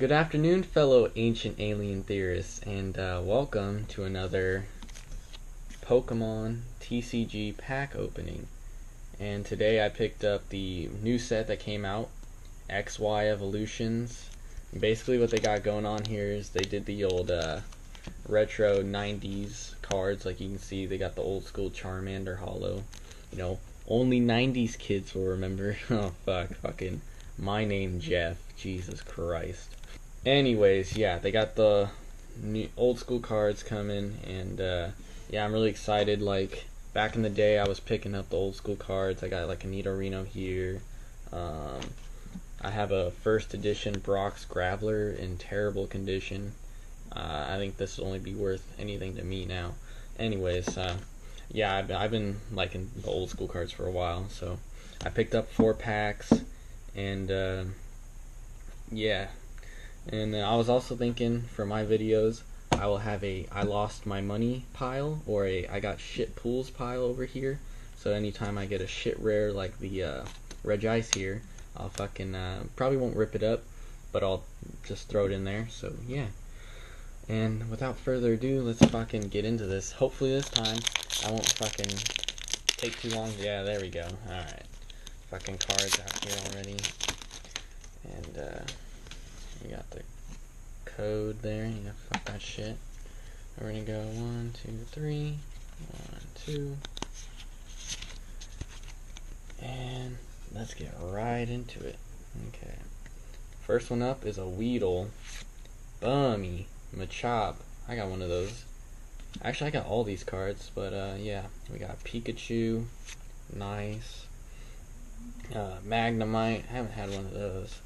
Good afternoon, fellow ancient alien theorists, and welcome to another Pokemon TCG pack opening. And today I picked up the new set that came out, XY Evolutions. And basically what they got going on here is they did the old retro 90s cards. Like you can see, they got the old school Charmander holo. You know, only 90s kids will remember. Oh fuck, fucking my name Jeff. Jesus Christ. Anyways, yeah, they got the new old school cards coming, and yeah, I'm really excited. Like back in the day, I was picking up the old school cards. I got like a Nidorino here. I have a first edition Brock's Graveler in terrible condition. I think this will only be worth anything to me now. Anyways, yeah, I've been liking the old school cards for a while, so I picked up 4 packs, and yeah. And I was also thinking for my videos, I will have a I lost my money pile or a I got shit pools pile over here. So anytime I get a shit rare like the Regice here, I'll fucking probably won't rip it up, but I'll just throw it in there. So yeah. And without further ado, let's fucking get into this. Hopefully this time I won't fucking take too long. Yeah, there we go. Alright. Fucking cards out here already. And you got the code there. You gotta fuck that shit. We're gonna go 1, 2, 3. 1, 2. And let's get right into it. Okay. First one up is a Weedle. Bummy. Machop. I got one of those. Actually, I got all these cards, but yeah. We got Pikachu. Nice. Magnemite. I haven't had one of those.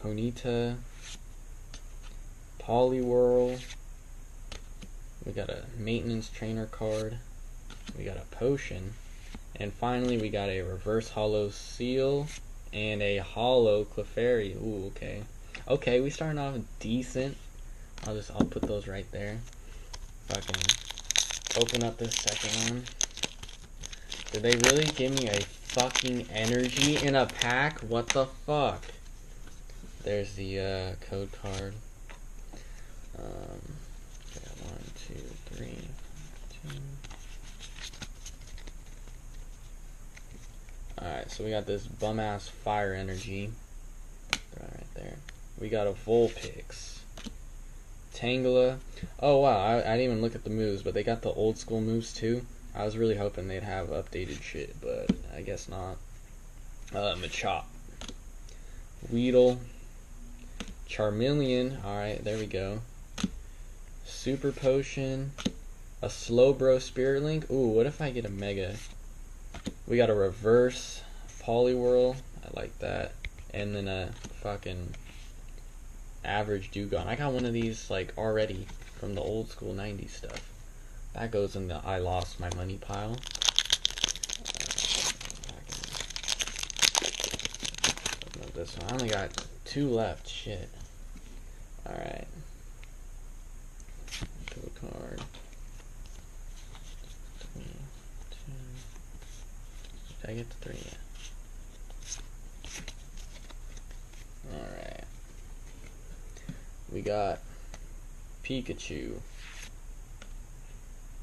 Ponyta, Poliwhirl, we got a maintenance trainer card, we got a potion, and finally we got a reverse holo seal and a holo Clefairy. Ooh, okay. Okay, we starting off decent. I'll put those right there. Fucking open up this second one. Did they really give me a fucking energy in a pack? What the fuck? There's the code card. Okay, 1, 2, 3, 2. Alright, so we got this bum ass fire energy. Right there. We got a Vulpix. Tangela. Oh wow, I didn't even look at the moves, but they got the old school moves too. I was really hoping they'd have updated shit, but I guess not. Machop. Weedle. Charmeleon, alright, there we go. Super Potion, a Slowbro Spirit Link. Ooh, what if I get a Mega? We got a reverse Poliwhirl, I like that. And then a fucking average Dewgong. I got one of these like already from the old school 90s stuff. That goes in the I lost my money pile. This one. I only got 2 left. Shit. Alright. Code card. 3, 2. Did I get the 3 yet? Alright. We got Pikachu.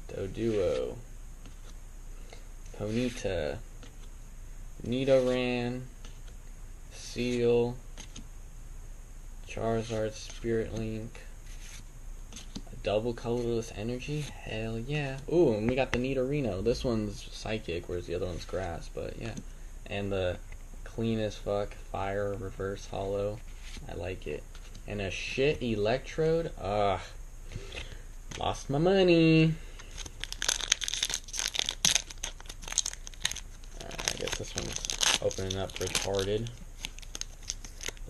Doduo. Ponyta. Nidoran. Seal, Charizard Spirit Link, a double colorless energy, hell yeah. Ooh, and we got the Nidorino. This one's psychic, whereas the other one's grass, but yeah. And the clean as fuck fire reverse holo, I like it. And a shit Electrode, lost my money. Alright, I guess this one's opening up retarded.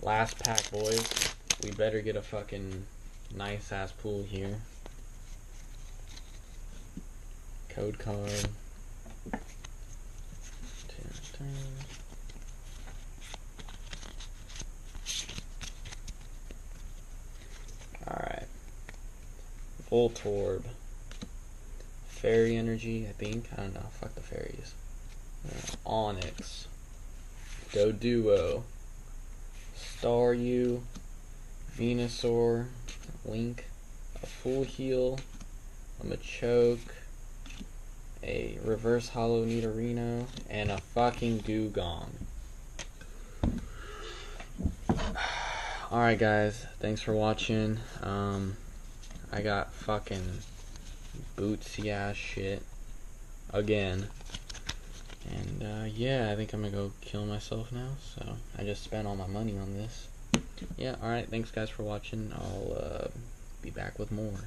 Last pack, boys. We better get a fucking nice ass pool here. Code card. 2, 3. Alright. Voltorb. Fairy energy, I think. I don't know. Fuck the fairies. Onyx. Doduo. Staryu. Venusaur, Link, a Full Heal, a Machoke, a Reverse Hollow Nidorino, and a fucking Dugong. Alright guys, thanks for watching. I got fucking bootsy ass shit again. And yeah, I think I'm gonna go kill myself now, so I just spent all my money on this. Yeah, alright, thanks guys for watching. I'll be back with more.